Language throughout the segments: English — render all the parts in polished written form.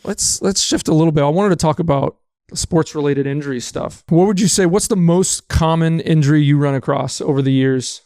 let's shift a little bit. I wanted to talk about sports-related injury stuff. What would you say, what's the most common injury you run across over the years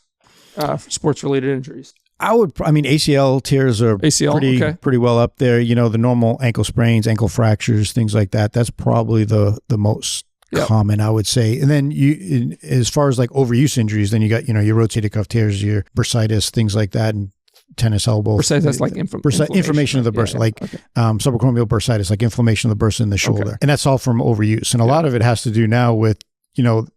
for sports-related injuries? ACL tears are pretty well up there. The normal ankle sprains, ankle fractures, things like that. That's probably the most common, I would say. And then as far as like overuse injuries, then you got, your rotator cuff tears, your bursitis, things like that, and tennis elbow. Bursitis, that's like inflammation of the bursa, subacromial bursitis, like inflammation of the bursa in the shoulder. Okay. And that's all from overuse. And a lot of it has to do now with,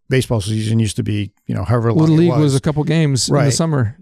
baseball season used to be, however long Little League it was a couple games in the summer.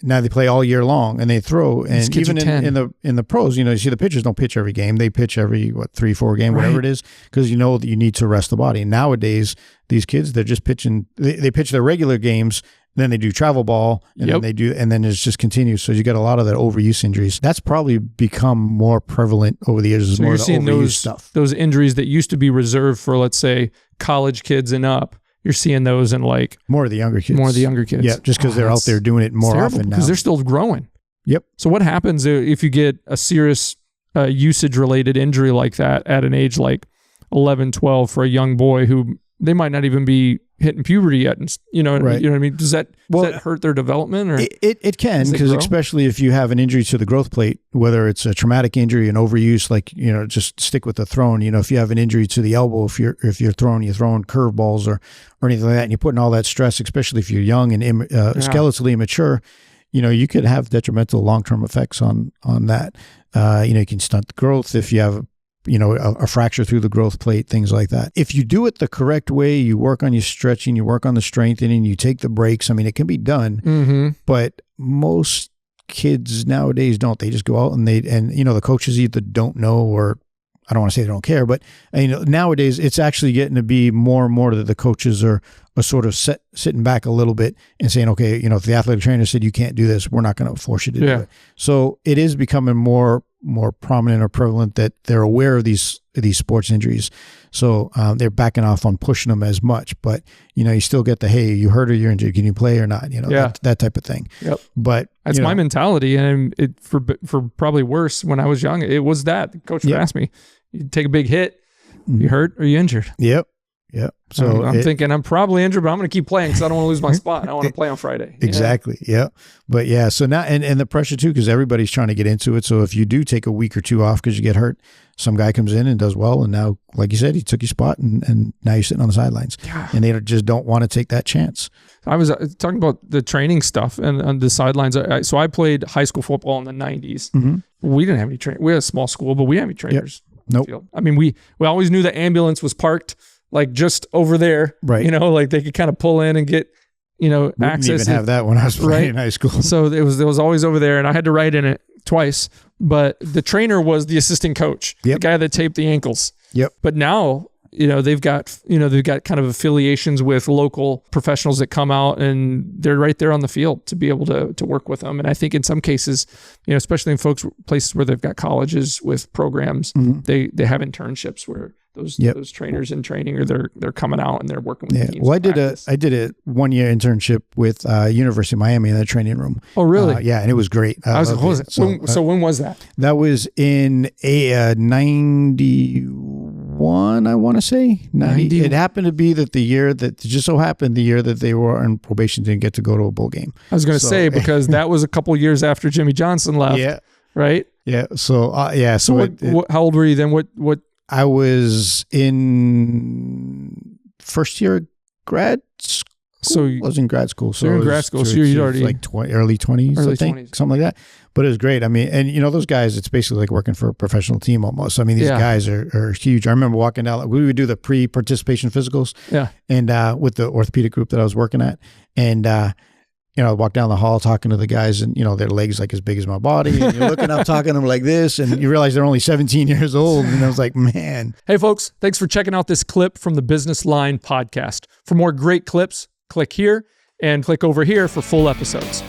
Now they play all year long and they throw, and even in the pros, you see the pitchers don't pitch every game. They pitch every 3-4 game, whatever it is, because that you need to rest the body. Nowadays, these kids, they're just pitching. They pitch their regular games, then they do travel ball, and then it just continues. So you get a lot of that overuse injuries. That's probably become more prevalent over the years. So you're seeing those injuries that used to be reserved for, let's say, college kids and up. You're seeing those in more of the younger kids. Yeah, just because they're out there doing it more often now. Because they're still growing. Yep. So what happens if you get a serious usage-related injury like that at an age like 11, 12 for a young boy who they might not even be hitting puberty yet? And, you know what I mean? Does that hurt their development? Or it can, because especially if you have an injury to the growth plate, whether it's a traumatic injury, an overuse, just stick with the throwing. If you have an injury to the elbow, if you're throwing curveballs or anything like that, and you're putting all that stress, especially if you're young and skeletally immature, you could have detrimental long-term effects on that. You can stunt the growth if you have a fracture through the growth plate, things like that. If you do it the correct way, you work on your stretching, you work on the strengthening, you take the breaks. I mean, it can be done, but most kids nowadays don't. They just go out and the coaches either don't know, or I don't want to say they don't care, but nowadays it's actually getting to be more and more that the coaches are sort of sitting back a little bit and saying, okay, if the athletic trainer said you can't do this, we're not going to force you to do it. So it is becoming more prominent or prevalent that they're aware of these sports injuries. So they're backing off on pushing them as much, but you still get the, hey, you hurt or you're injured, can you play or not? That type of thing. Yep. But that's my mentality, and for probably worse when I was young, it was that the coach would ask me, you take a big hit, you hurt or you injured? Yep. So I'm thinking I'm probably injured, but I'm going to keep playing because I don't want to lose my spot. I want to play on Friday. Exactly. Yeah. But so now, and the pressure too, because everybody's trying to get into it. So if you do take a week or two off because you get hurt, some guy comes in and does well. And now, like you said, he took your spot and now you're sitting on the sidelines. Yeah. And they just don't want to take that chance. I was talking about the training stuff and on the sidelines. So I played high school football in the 90s. Mm-hmm. We didn't have any training. We had a small school, but we didn't have any trainers. Nope. I mean, we always knew the ambulance was parked just over there, right? They could kind of pull in and get, access. We didn't even have that when I was playing in high school. So it was always over there, and I had to ride in it twice. But the trainer was the assistant coach, the guy that taped the ankles. Yep. But now, they've got kind of affiliations with local professionals that come out, and they're right there on the field to be able to work with them. And I think in some cases, especially in places where they've got colleges with programs, they have internships where those trainers in training, or they're coming out and they're working with teams. Well, I did a 1-year internship with University of Miami in the training room. Oh, really? Yeah, and it was great. So when was that? That was in 91, I want to say. 90. It happened to be that the year that they were on probation didn't get to go to a bowl game. I was going to say, because that was a couple years after Jimmy Johnson left. Yeah. Right? Yeah. So, So how old were you then? What? I was in first year grad school. So I was in grad school. So you're in grad school. So you're already like early 20s, I think, something like that. But it was great. I mean, and those guys, it's basically like working for a professional team almost. I mean, these guys are huge. I remember walking down, we would do the pre-participation physicals. Yeah. And with the orthopedic group that I was working at. And, I walk down the hall talking to the guys, and, their legs like as big as my body. And you're looking up, talking to them like this, and you realize they're only 17 years old. And I was like, man. Hey, folks, thanks for checking out this clip from the Business Line podcast. For more great clips, click here and click over here for full episodes.